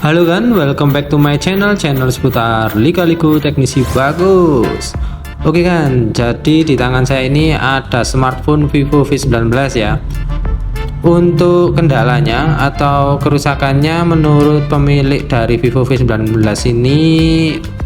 Halo kan, welcome back to my channel seputar lika-liku teknisi bagus. Oke kan, jadi di tangan saya ini ada smartphone Vivo V19 ya. Untuk kendalanya atau kerusakannya, menurut pemilik dari Vivo V19 ini,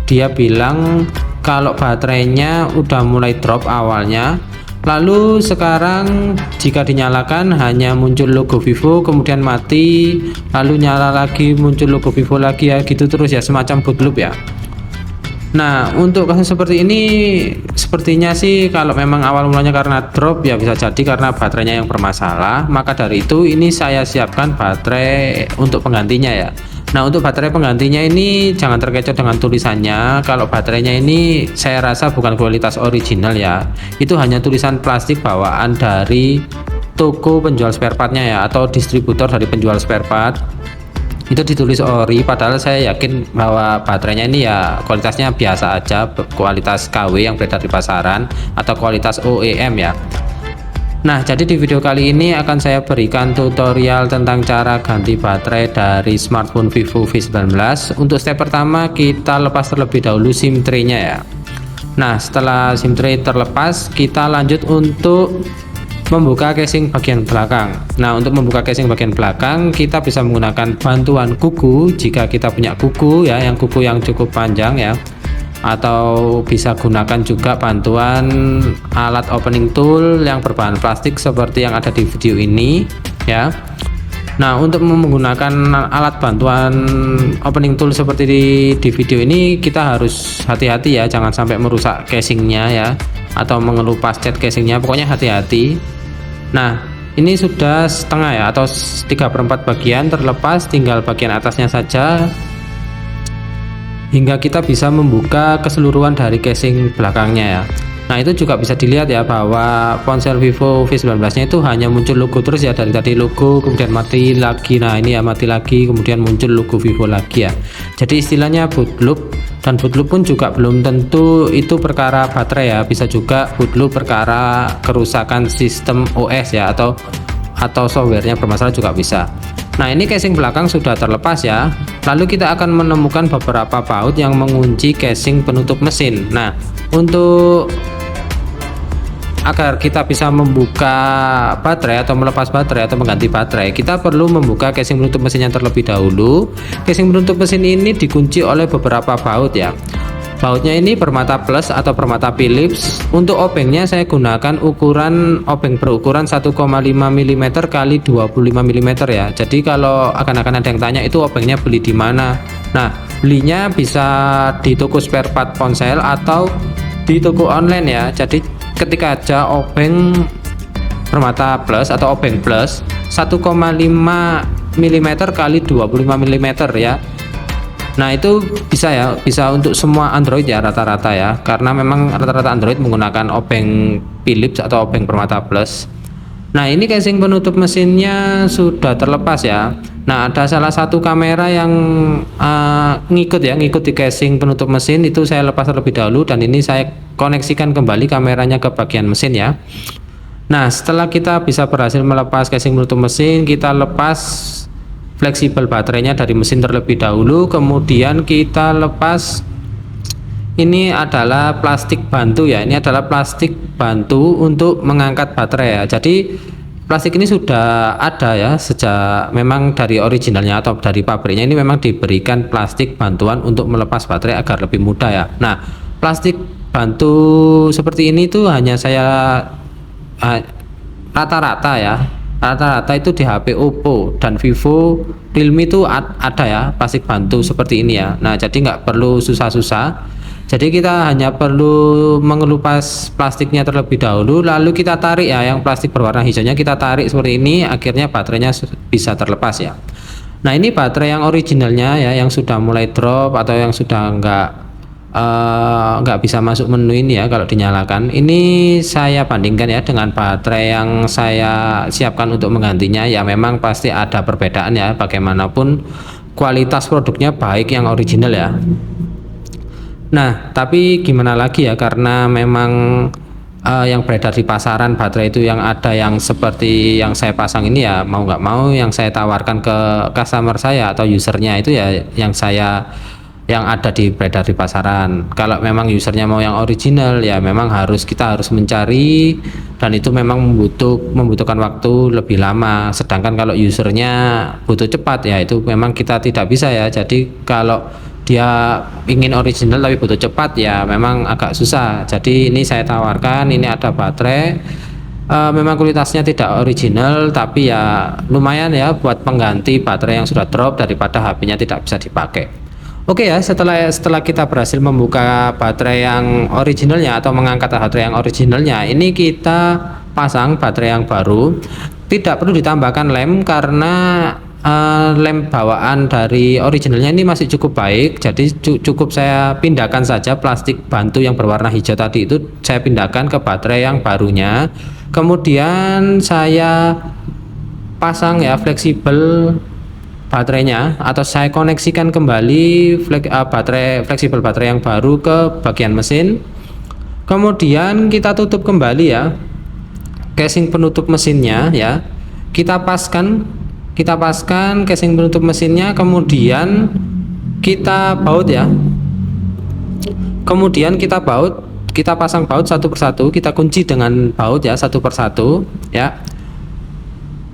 dia bilang kalau baterainya udah mulai drop awalnya. Lalu sekarang jika dinyalakan hanya muncul logo Vivo, kemudian mati, lalu nyala lagi muncul logo Vivo lagi ya, gitu terus ya, semacam boot loop ya. Nah, untuk kasus seperti ini sepertinya sih kalau memang awal mulanya karena drop ya bisa jadi karena baterainya yang bermasalah. Maka dari itu ini saya siapkan baterai untuk penggantinya ya. Nah, untuk baterai penggantinya ini jangan terkecoh dengan tulisannya. Kalau baterainya ini saya rasa bukan kualitas original ya. Itu hanya tulisan plastik bawaan dari toko penjual spare partnya ya, atau distributor dari penjual spare part. Itu ditulis ori, padahal saya yakin bahwa baterainya ini ya kualitasnya biasa aja, kualitas KW yang beredar di pasaran atau kualitas OEM ya. Nah, jadi di video kali ini akan saya berikan tutorial tentang cara ganti baterai dari smartphone Vivo V19. Untuk step pertama kita lepas terlebih dahulu SIM tray-nya ya. Nah, setelah SIM tray terlepas, kita lanjut untuk membuka casing bagian belakang. Nah, untuk membuka casing bagian belakang kita bisa menggunakan bantuan kuku jika kita punya kuku ya, yang kuku yang cukup panjang ya, atau bisa gunakan juga bantuan alat opening tool yang berbahan plastik seperti yang ada di video ini ya. Nah, untuk menggunakan alat bantuan opening tool seperti di video ini kita harus hati-hati ya, jangan sampai merusak casingnya ya, atau mengelupas cat casingnya, pokoknya hati-hati. Nah, ini sudah setengah ya, atau 3/4 bagian terlepas, tinggal bagian atasnya saja hingga kita bisa membuka keseluruhan dari casing belakangnya ya. Nah, itu juga bisa dilihat ya bahwa ponsel Vivo V19 nya itu hanya muncul logo terus ya, dari tadi logo kemudian mati lagi. Nah, ini ya mati lagi kemudian muncul logo Vivo lagi ya. Jadi istilahnya boot loop, dan boot loop pun juga belum tentu itu perkara baterai ya, bisa juga boot loop perkara kerusakan sistem OS ya, atau softwarenya bermasalah juga bisa. Nah, ini casing belakang sudah terlepas ya. Lalu kita akan menemukan beberapa baut yang mengunci casing penutup mesin. Nah, untuk agar kita bisa membuka baterai atau melepas baterai atau mengganti baterai, kita perlu membuka casing penutup mesinnya terlebih dahulu. Casing penutup mesin ini dikunci oleh beberapa baut ya. Bautnya ini bermata plus atau bermata Phillips. Untuk obengnya saya gunakan ukuran obeng berukuran 1,5 mm kali 25 mm ya. Jadi kalau akan ada yang tanya itu obengnya beli di mana? Nah, belinya bisa di toko spare part ponsel atau di toko online ya. Jadi ketika aja obeng bermata plus atau obeng plus 1,5 mm kali 25 mm ya. Nah, itu bisa ya, bisa untuk semua Android ya rata-rata ya, karena memang rata-rata Android menggunakan obeng Philips atau obeng bermata plus. Nah, ini casing penutup mesinnya sudah terlepas ya. Nah, ada salah satu kamera yang ngikut di casing penutup mesin, itu saya lepas terlebih dahulu dan ini saya koneksikan kembali kameranya ke bagian mesin ya. Nah, setelah kita bisa berhasil melepas casing penutup mesin, kita lepas fleksibel baterainya dari mesin terlebih dahulu, kemudian kita lepas, ini adalah plastik bantu ya, ini adalah plastik bantu untuk mengangkat baterai ya. Jadi plastik ini sudah ada ya sejak memang dari originalnya atau dari pabriknya, ini memang diberikan plastik bantuan untuk melepas baterai agar lebih mudah ya. Nah, plastik bantu seperti ini tuh hanya saya rata-rata ya, rata-rata itu di HP Oppo dan Vivo, Realme itu ada ya plastik bantu seperti ini ya. Nah, jadi nggak perlu susah-susah. Jadi kita hanya perlu mengelupas plastiknya terlebih dahulu, lalu kita tarik ya, yang plastik berwarna hijaunya kita tarik seperti ini, akhirnya baterainya bisa terlepas ya. Nah, ini baterai yang originalnya ya, yang sudah mulai drop atau yang sudah nggak bisa masuk menu ini ya kalau dinyalakan. Ini saya bandingkan ya dengan baterai yang saya siapkan untuk menggantinya ya, memang pasti ada perbedaan ya, bagaimanapun kualitas produknya baik yang original ya. Nah, tapi gimana lagi ya, karena memang yang beredar di pasaran baterai itu yang ada yang seperti yang saya pasang ini, ya mau nggak mau yang saya tawarkan ke customer saya atau usernya itu ya yang ada di beredar di pasaran. Kalau memang usernya mau yang original, ya memang kita harus mencari, dan itu memang membutuhkan waktu lebih lama. Sedangkan kalau usernya butuh cepat, ya itu memang kita tidak bisa ya. Jadi kalau dia ingin original tapi butuh cepat, ya memang agak susah. Jadi ini saya tawarkan, ini ada baterai memang kualitasnya tidak original, tapi ya lumayan ya buat pengganti baterai yang sudah drop daripada HP-nya tidak bisa dipakai. Oke ya, setelah kita berhasil membuka baterai yang originalnya atau mengangkat baterai yang originalnya, ini kita pasang baterai yang baru. Tidak perlu ditambahkan lem karena lem bawaan dari originalnya ini masih cukup baik. Jadi cukup saya pindahkan saja plastik bantu yang berwarna hijau tadi, itu saya pindahkan ke baterai yang barunya. Kemudian saya pasang ya fleksibel baterainya, atau saya koneksikan kembali fleksibel baterai yang baru ke bagian mesin. Kemudian kita tutup kembali ya casing penutup mesinnya ya. Kita paskan casing penutup mesinnya, kemudian kita baut ya. Kemudian kita pasang baut satu persatu, kita kunci dengan baut ya, satu persatu ya.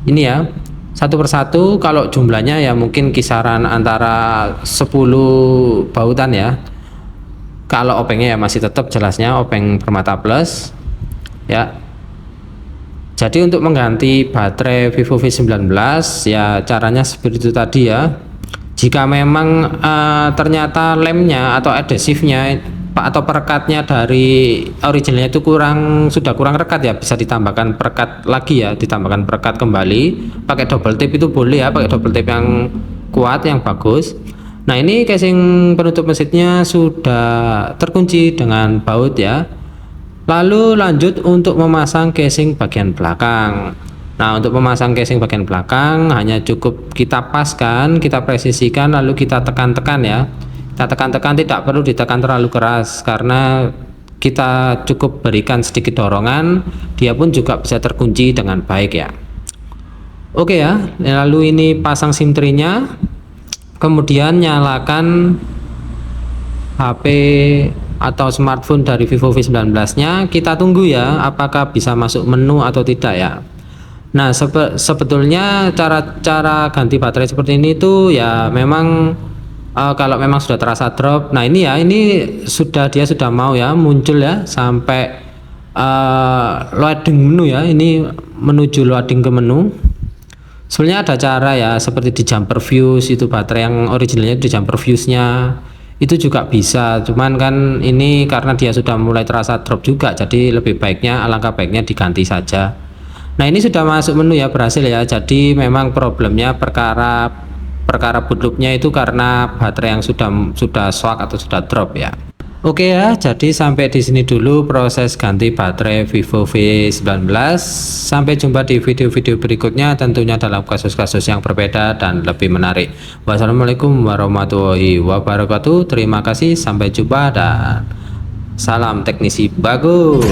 Ini ya, satu persatu. Kalau jumlahnya ya mungkin kisaran antara 10 bautan ya. Kalau opengnya ya masih tetap jelasnya openg Permata Plus ya. Jadi untuk mengganti baterai Vivo V19 ya caranya seperti itu tadi ya. Jika memang ternyata lemnya atau adhesifnya atau perekatnya dari originalnya itu sudah kurang rekat, ya bisa ditambahkan perekat lagi ya, ditambahkan perekat kembali. Pakai double tape itu boleh ya, pakai double tape yang kuat yang bagus. Nah ini casing penutup mesinnya sudah terkunci dengan baut ya. Lalu lanjut untuk memasang casing bagian belakang. Nah untuk memasang casing bagian belakang hanya cukup kita paskan, kita presisikan, lalu kita tekan-tekan ya. Kita tekan-tekan, tidak perlu ditekan terlalu keras karena kita cukup berikan sedikit dorongan, dia pun juga bisa terkunci dengan baik ya. Oke ya, lalu ini pasang SIM tray-nya, kemudian nyalakan HP atau smartphone dari Vivo V19 nya, kita tunggu ya apakah bisa masuk menu atau tidak ya. Nah sebetulnya cara ganti baterai seperti ini tuh ya memang kalau memang sudah terasa drop, nah ini ya, ini dia sudah mau ya muncul ya sampai loading menu ya, ini menuju loading ke menu. Sebenarnya ada cara ya, seperti di jumper fuse itu, baterai yang originalnya di jumper fuse-nya itu juga bisa, cuman kan ini karena dia sudah mulai terasa drop juga, jadi alangkah baiknya diganti saja. Nah ini sudah masuk menu ya, berhasil ya. Jadi memang problemnya perkara boot loop-nya itu karena baterai yang sudah swak atau sudah drop ya. Oke ya, jadi sampai di sini dulu proses ganti baterai Vivo V19. Sampai jumpa di video-video berikutnya, tentunya dalam kasus-kasus yang berbeda dan lebih menarik. Wassalamualaikum warahmatullahi wabarakatuh. Terima kasih, sampai jumpa dan salam teknisi bagus.